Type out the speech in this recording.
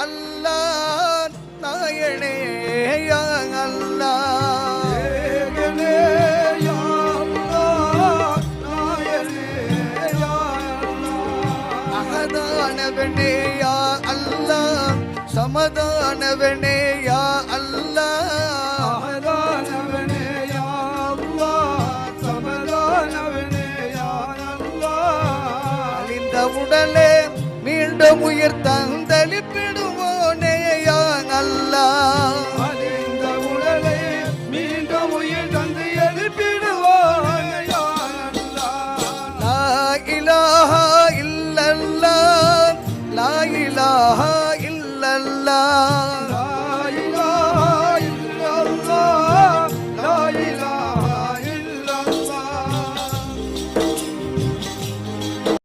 அல்லாஹ் நாயனே யா அல்லாஹ் அகதானவனே யா அல்லாஹ் சமதானவனே யா அல்லாஹ் உடலே மீண்டும் உயிர் தந்தளிப்பிடுவோனே யா அல்லாஹ் இந்த உடலை மீண்டும் உயிர் தந்து எழுப்பிடுவோனே யா அல்லாஹ் லா இலாஹா இல்லல்லாஹ் லா இலாஹா